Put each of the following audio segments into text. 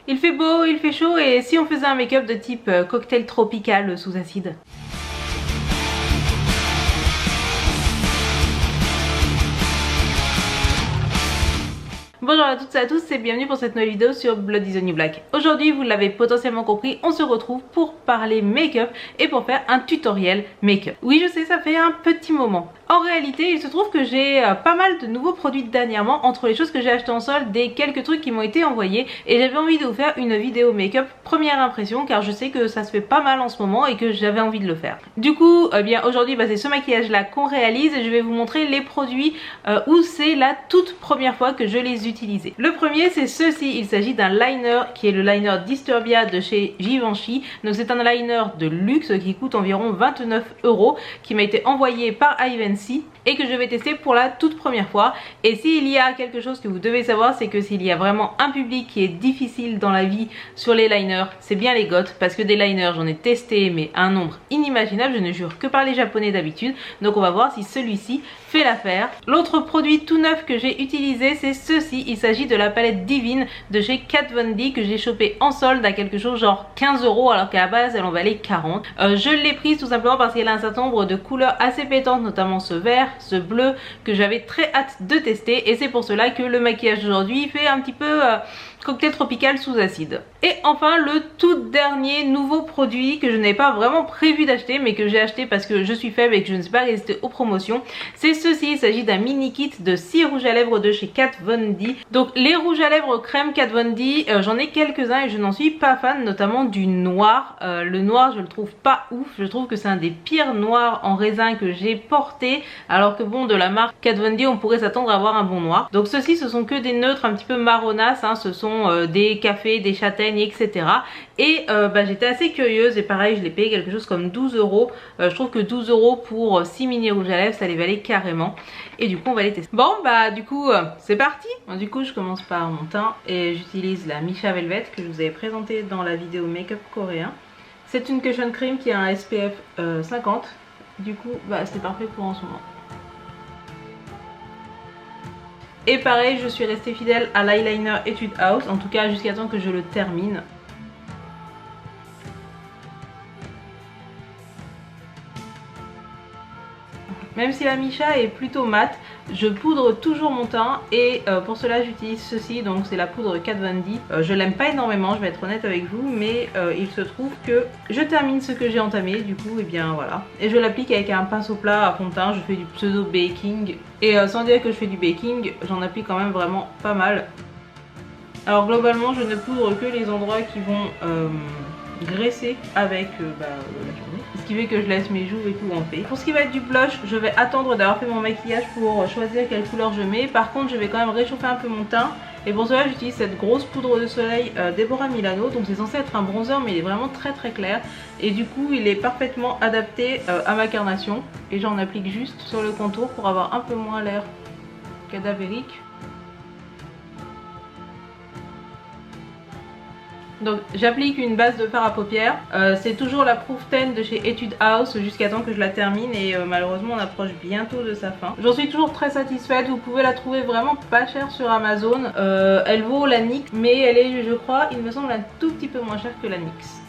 Il fait beau, il fait chaud, et si on faisait un make-up de type cocktail tropical sous acide? Bonjour à toutes et à tous et bienvenue pour cette nouvelle vidéo sur Blood is the New Black. Aujourd'hui, vous l'avez potentiellement compris, on se retrouve pour parler make-up et pour faire un tutoriel make-up. Oui, je sais, ça fait un petit moment. En réalité, il se trouve que j'ai pas mal de nouveaux produits dernièrement, entre les choses que j'ai achetées en solde et quelques trucs qui m'ont été envoyés, et j'avais envie de vous faire une vidéo make-up première impression car je sais que ça se fait pas mal en ce moment et que j'avais envie de le faire. Du coup, bien aujourd'hui, c'est ce maquillage là qu'on réalise et je vais vous montrer les produits où c'est la toute première fois que je les utilise. Le premier, c'est ceci, il s'agit d'un liner qui est le liner Disturbia de chez Givenchy. Donc c'est un liner de luxe qui coûte environ 29 €, qui m'a été envoyé par Ivancy et que je vais tester pour la toute première fois. Et s'il y a quelque chose que vous devez savoir, c'est que s'il y a vraiment un public qui est difficile dans la vie sur les liners, c'est bien les goths, parce que des liners j'en ai testé mais un nombre inimaginable, je ne jure que par les japonais d'habitude. Donc on va voir si celui-ci fait l'affaire. L'autre produit tout neuf que j'ai utilisé, c'est ceci, il s'agit de la palette Divine de chez Kat Von D que j'ai chopé en solde à quelque chose genre 15 € alors qu'à la base elle en valait 40. Je l'ai prise tout simplement parce qu'elle a un certain nombre de couleurs assez pétantes, notamment ce vert, ce bleu que j'avais très hâte de tester, et c'est pour cela que le maquillage d'aujourd'hui fait un petit peu cocktail tropical sous acide. Et enfin le tout dernier nouveau produit que je n'avais pas vraiment prévu d'acheter mais que j'ai acheté parce que je suis faible et que je ne sais pas résister aux promotions, c'est ceci, il s'agit d'un mini kit de 6 rouges à lèvres de chez Kat Von D. Donc les rouges à lèvres crème Kat Von D, j'en ai quelques-uns et je n'en suis pas fan, notamment du noir. Le noir je le trouve pas ouf, je trouve que c'est un des pires noirs en raisin que j'ai porté, alors que bon, de la marque Kat Von D on pourrait s'attendre à avoir un bon noir. Donc ceux-ci ce sont que des neutres un petit peu marronasses, hein, ce sont des cafés, des châtaignes, etc. Et j'étais assez curieuse et pareil je l'ai payé quelque chose comme 12 €. Je trouve que 12 € pour 6 mini rouges à lèvres ça les valait carrément, et du coup on va les tester. Bon du coup c'est parti. Du coup je commence par mon teint et j'utilise la Misha Velvet que je vous avais présentée dans la vidéo make-up coréen. C'est une cushion cream qui a un SPF 50, du coup c'est parfait pour en ce moment. Et pareil, je suis restée fidèle à l'eyeliner Etude House, en tout cas jusqu'à temps que je le termine. Même si la Misha est plutôt mate, je poudre toujours mon teint et pour cela j'utilise ceci, donc c'est la poudre Kat Von D. Je l'aime pas énormément, je vais être honnête avec vous, mais il se trouve que je termine ce que j'ai entamé, du coup et bien voilà. Et je l'applique avec un pinceau plat à fond de teint, je fais du pseudo baking. Et sans dire que je fais du baking, j'en applique quand même vraiment pas mal. Alors globalement je ne poudre que les endroits qui vont graisser avec la journée, ce qui fait que je laisse mes joues et tout en paix. Pour ce qui va être du blush, je vais attendre d'avoir fait mon maquillage pour choisir quelle couleur je mets. Par contre je vais quand même réchauffer un peu mon teint, et pour cela j'utilise cette grosse poudre de soleil Deborah Milano. Donc c'est censé être un bronzer mais il est vraiment très clair, et du coup il est parfaitement adapté à ma carnation, et j'en applique juste sur le contour pour avoir un peu moins l'air cadavérique. Donc j'applique une base de fard à paupières, c'est toujours la Proof 10 de chez Etude House jusqu'à temps que je la termine, et malheureusement on approche bientôt de sa fin. J'en suis toujours très satisfaite, vous pouvez la trouver vraiment pas chère sur Amazon, elle vaut la NYX mais elle est, je crois, il me semble un tout petit peu moins chère que la NYX.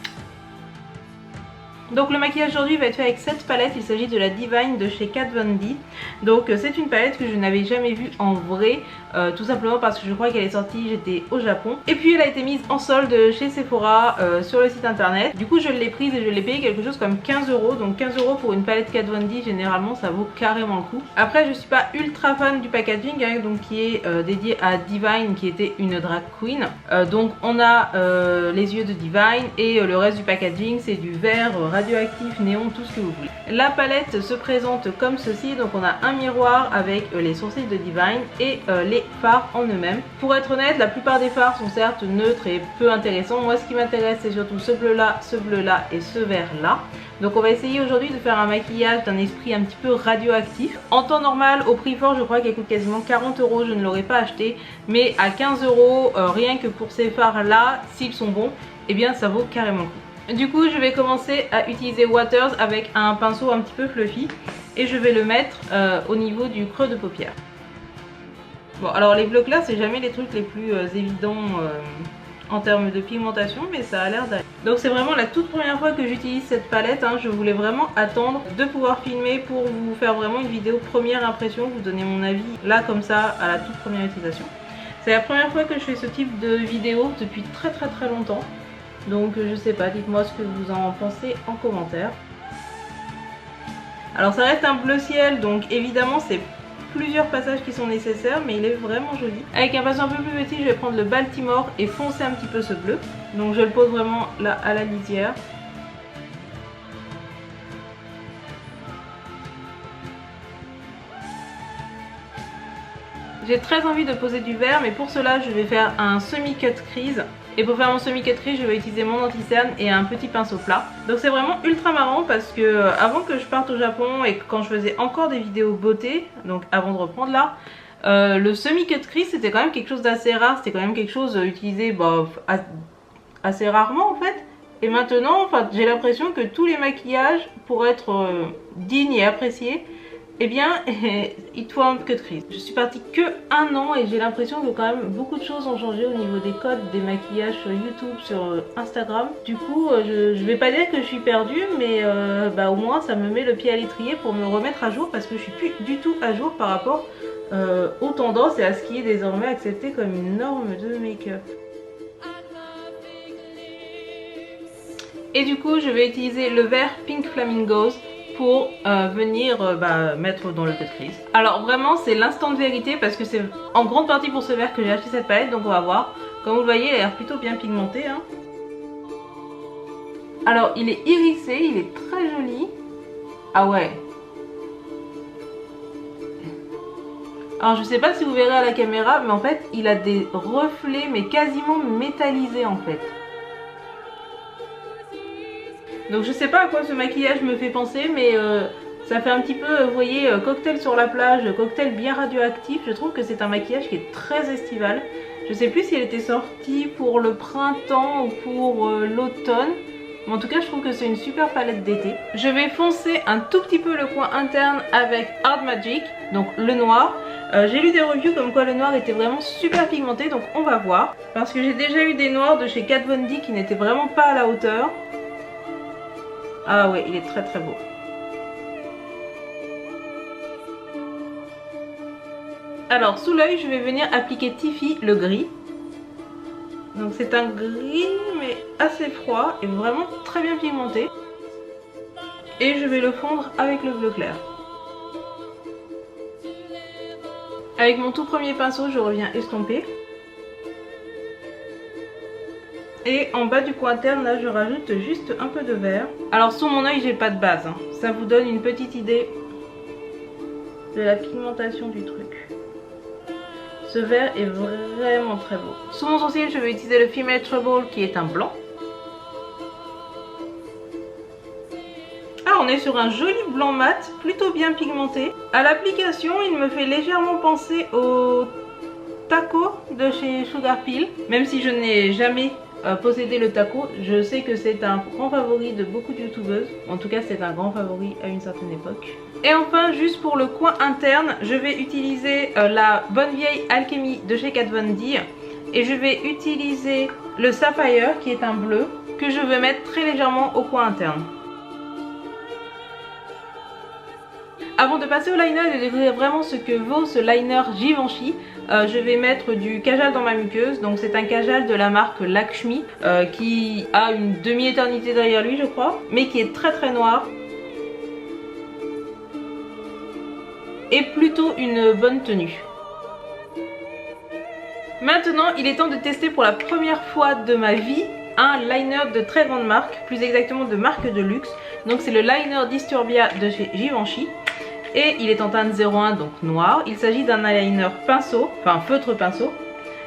Donc le maquillage aujourd'hui va être fait avec cette palette, il s'agit de la Divine de chez Kat Von D. Donc c'est une palette que je n'avais jamais vue en vrai, tout simplement parce que je crois qu'elle est sortie, j'étais au Japon. Et puis elle a été mise en solde chez Sephora sur le site internet. Du coup je l'ai prise et je l'ai payée quelque chose comme 15 €. Donc 15 € pour une palette Kat Von D, généralement ça vaut carrément le coup. Après je suis pas ultra fan du packaging, hein, donc qui est dédié à Divine qui était une drag queen. Donc on a les yeux de Divine et le reste du packaging c'est du vert radioactif, néon, tout ce que vous voulez. La palette se présente comme ceci, donc on a un miroir avec les sourcils de Divine et les fards en eux-mêmes. Pour être honnête, la plupart des fards sont certes neutres et peu intéressants. Moi ce qui m'intéresse c'est surtout ce bleu là et ce vert là. Donc on va essayer aujourd'hui de faire un maquillage d'un esprit un petit peu radioactif. En temps normal, au prix fort, je crois qu'elle coûte quasiment 40 €, je ne l'aurais pas acheté. Mais à 15 €, rien que pour ces fards là, s'ils sont bons, eh bien ça vaut carrément le coup. Du coup je vais commencer à utiliser Waters avec un pinceau un petit peu fluffy et je vais le mettre au niveau du creux de paupière. Bon alors les bleus clairs c'est jamais les trucs les plus évidents en termes de pigmentation, mais ça a l'air d'aller. Donc c'est vraiment la toute première fois que j'utilise cette palette, hein. Je voulais vraiment attendre de pouvoir filmer pour vous faire vraiment une vidéo première impression, vous donner mon avis là comme ça à la toute première utilisation. C'est la première fois que je fais ce type de vidéo depuis très longtemps. Donc je sais pas, dites-moi ce que vous en pensez en commentaire. Alors ça reste un bleu ciel, donc évidemment c'est plusieurs passages qui sont nécessaires, mais il est vraiment joli. Avec un pinceau un peu plus petit, je vais prendre le Baltimore et foncer un petit peu ce bleu. Donc je le pose vraiment là à la lisière. J'ai très envie de poser du vert, mais pour cela je vais faire un semi-cut crease. Et pour faire mon semi-cut crease, je vais utiliser mon anti-cerne et un petit pinceau plat. Donc c'est vraiment ultra marrant parce que avant que je parte au Japon et quand je faisais encore des vidéos beauté, donc avant de reprendre là, le semi-cut crease c'était quand même quelque chose d'assez rare, c'était quand même quelque chose utilisé assez rarement en fait. Et maintenant, enfin, j'ai l'impression que tous les maquillages, pour être dignes et appréciés, eh bien, il faut un cut crease. Je suis partie que 1 an et j'ai l'impression que quand même beaucoup de choses ont changé au niveau des codes, des maquillages sur YouTube, sur Instagram. Du coup, je vais pas dire que je suis perdue, mais au moins ça me met le pied à l'étrier pour me remettre à jour parce que je suis plus du tout à jour par rapport aux tendances et à ce qui est désormais accepté comme une norme de make-up. Et du coup, je vais utiliser le vert Pink Flamingos pour venir mettre dans le cut crease. Alors vraiment c'est l'instant de vérité parce que c'est en grande partie pour ce vert que j'ai acheté cette palette, donc on va voir. Comme vous le voyez, il a l'air plutôt bien pigmenté, hein. Alors il est irisé, il est très joli. Ah ouais. Alors je sais pas si vous verrez à la caméra, mais en fait il a des reflets mais quasiment métallisés en fait. Donc je sais pas à quoi ce maquillage me fait penser, mais ça fait un petit peu, vous voyez, cocktail sur la plage, cocktail bien radioactif. Je trouve que c'est un maquillage qui est très estival. Je sais plus s'il était sorti pour le printemps ou pour l'automne. Mais en tout cas je trouve que c'est une super palette d'été. Je vais foncer un tout petit peu le coin interne avec Hard Magic, donc le noir. J'ai lu des reviews comme quoi le noir était vraiment super pigmenté, donc on va voir. Parce que j'ai déjà eu des noirs de chez Kat Von D qui n'étaient vraiment pas à la hauteur. Ah ouais, il est très beau. Alors sous l'œil, je vais venir appliquer Tiffy le gris. Donc c'est un gris mais assez froid et vraiment très bien pigmenté. Et je vais le fondre avec le bleu clair. Avec mon tout premier pinceau, je reviens estomper. Et en bas du coin interne, là, je rajoute juste un peu de vert. Alors sur mon œil, j'ai pas de base, hein. Ça vous donne une petite idée de la pigmentation du truc. Ce vert est vraiment très beau. Sous mon sourcil, je vais utiliser le Female Trouble qui est un blanc. Ah, on est sur un joli blanc mat, plutôt bien pigmenté. À l'application, il me fait légèrement penser au taco de chez Sugar Pill. Même si je n'ai jamais possédé le taco, je sais que c'est un grand favori de beaucoup de youtubeuses. En tout cas, c'est un grand favori à une certaine époque. Et enfin, juste pour le coin interne, je vais utiliser la bonne vieille Alchemy de chez Kat Von D. Et je vais utiliser le Sapphire qui est un bleu que je vais mettre très légèrement au coin interne. Avant de passer au liner et de découvrir vraiment ce que vaut ce liner Givenchy, je vais mettre du kajal dans ma muqueuse. Donc c'est un kajal de la marque Lakshmi qui a une demi-éternité derrière lui je crois, mais qui est très noir. Et plutôt une bonne tenue. Maintenant il est temps de tester pour la première fois de ma vie un liner de très grande marque, plus exactement de marque de luxe. Donc c'est le liner Disturbia de chez Givenchy. Et il est en teinte 01, donc noir. Il s'agit d'un eyeliner pinceau, enfin feutre pinceau,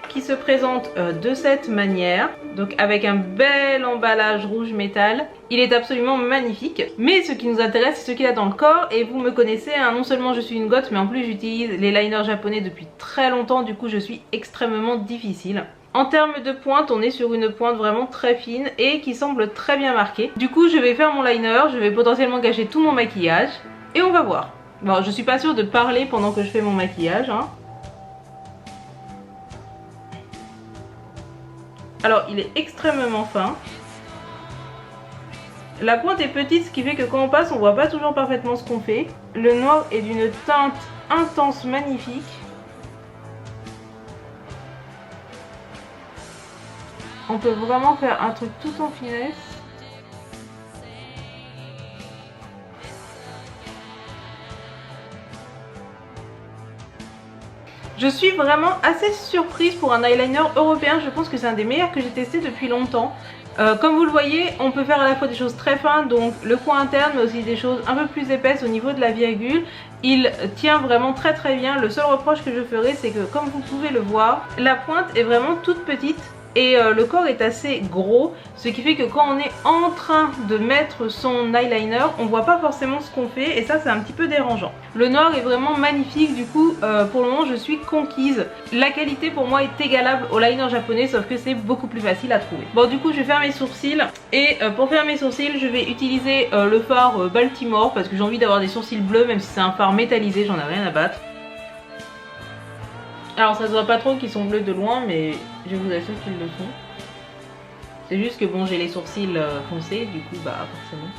qui se présente de cette manière. Donc avec un bel emballage rouge métal. Il est absolument magnifique. Mais ce qui nous intéresse, c'est ce qu'il a dans le corps. Et vous me connaissez, hein, non seulement je suis une goth, mais en plus j'utilise les liners japonais depuis très longtemps. Du coup je suis extrêmement difficile. En termes de pointe, on est sur une pointe vraiment très fine et qui semble très bien marquée. Du coup je vais faire mon liner, je vais potentiellement gâcher tout mon maquillage. Et on va voir. Bon, je suis pas sûre de parler pendant que je fais mon maquillage, hein. Alors il est extrêmement fin. La pointe est petite, ce qui fait que quand on passe, on voit pas toujours parfaitement ce qu'on fait. Le noir est d'une teinte intense, magnifique. On peut vraiment faire un truc tout en finesse. Je suis vraiment assez surprise pour un eyeliner européen. Je pense que c'est un des meilleurs que j'ai testé depuis longtemps. Comme vous le voyez, on peut faire à la fois des choses très fines, donc le coin interne, mais aussi des choses un peu plus épaisses au niveau de la virgule. Il tient vraiment très très bien. Le seul reproche que je ferai, c'est que comme vous pouvez le voir, la pointe est vraiment toute petite. Et le corps est assez gros, ce qui fait que quand on est en train de mettre son eyeliner, on voit pas forcément ce qu'on fait et ça c'est un petit peu dérangeant. Le noir est vraiment magnifique, du coup pour le moment je suis conquise. La qualité pour moi est égalable au liner japonais, sauf que c'est beaucoup plus facile à trouver. Bon, du coup je vais faire mes sourcils et pour faire mes sourcils je vais utiliser le fard Baltimore parce que j'ai envie d'avoir des sourcils bleus, même si c'est un fard métallisé, j'en ai rien à battre. Alors ça se voit pas trop qu'ils sont bleus de loin, mais je vous assure qu'ils le sont. C'est juste que bon, j'ai les sourcils foncés, du coup bah forcément.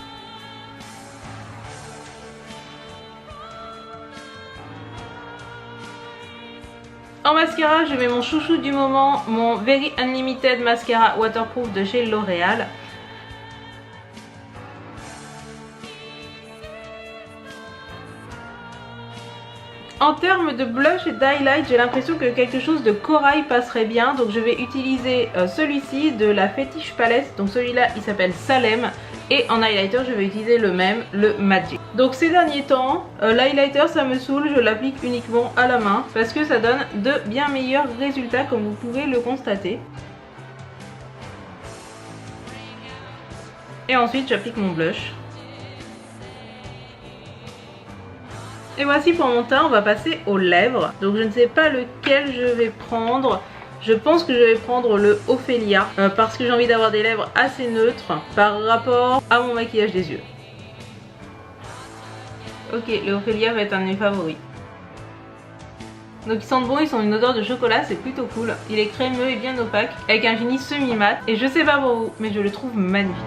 En mascara, je mets mon chouchou du moment, mon Very Unlimited Mascara Waterproof de chez L'Oréal. En termes de blush et d'highlight, j'ai l'impression que quelque chose de corail passerait bien. Donc je vais utiliser celui-ci de la Fetish Palette. Donc celui-là il s'appelle Salem. Et en highlighter je vais utiliser le même, le Magic. Donc ces derniers temps, l'highlighter ça me saoule, je l'applique uniquement à la main. Parce que ça donne de bien meilleurs résultats comme vous pouvez le constater. Et ensuite j'applique mon blush. Et voici pour mon teint, on va passer aux lèvres. Donc je ne sais pas lequel je vais prendre. Je pense que je vais prendre le Ophelia parce que j'ai envie d'avoir des lèvres assez neutres par rapport à mon maquillage des yeux. Ok, le Ophelia va être un de mes favoris. Donc ils sentent bon, ils ont une odeur de chocolat, c'est plutôt cool. Il est crémeux et bien opaque avec un fini semi-mat. Et je sais pas pour vous, mais je le trouve magnifique.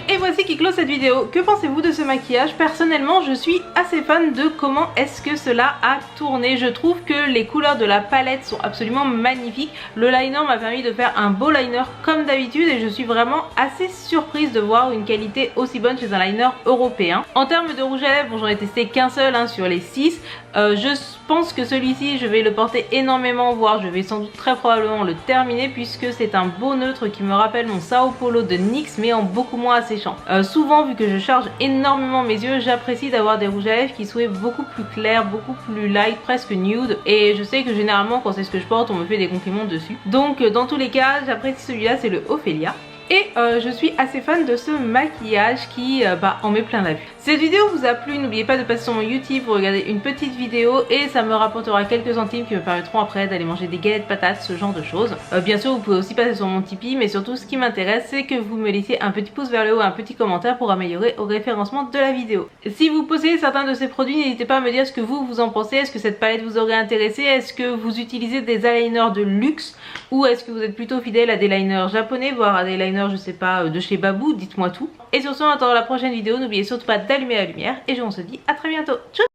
Et voici qui clôt cette vidéo. Que pensez-vous de ce maquillage? Personnellement, je suis assez fan de comment est-ce que cela a tourné. Je trouve que les couleurs de la palette sont absolument magnifiques. Le liner m'a permis de faire un beau liner comme d'habitude et je suis vraiment assez surprise de voir une qualité aussi bonne chez un liner européen. En termes de rouge à lèvres, bon, j'en ai testé qu'un seul sur les 6. Je pense que celui-ci, je vais le porter énormément, voire je vais sans doute très probablement le terminer puisque c'est un beau neutre qui me rappelle mon Sao Paulo de NYX mais en beaucoup moins asséchant. Souvent, vu que je charge énormément mes yeux, j'apprécie d'avoir des rouges à lèvres qui soient beaucoup plus clairs, beaucoup plus light, presque nude. Et je sais que généralement, quand c'est ce que je porte, on me fait des compliments dessus. Donc, dans tous les cas, j'apprécie celui-là, c'est le Ophelia. Et je suis assez fan de ce maquillage qui en met plein la vue. Cette vidéo vous a plu, n'oubliez pas de passer sur mon YouTube pour regarder une petite vidéo et ça me rapportera quelques centimes qui me permettront après d'aller manger des galettes patates, ce genre de choses. Bien sûr vous pouvez aussi passer sur mon Tipeee, mais surtout ce qui m'intéresse c'est que vous me laissiez un petit pouce vers le haut, un petit commentaire pour améliorer au référencement de la vidéo. Si vous possédez certains de ces produits, n'hésitez pas à me dire ce que vous en pensez. Est-ce que cette palette vous aurait intéressé? Est-ce que vous utilisez des eyeliners de luxe? Ou est-ce que vous êtes plutôt fidèle à des liners japonais, voire à des liners je sais pas de chez Babou? Dites-moi tout. Et sur ce, en attendant la prochaine vidéo, n'oubliez surtout pas d'allumer la lumière et on se dit à très bientôt. Tchou!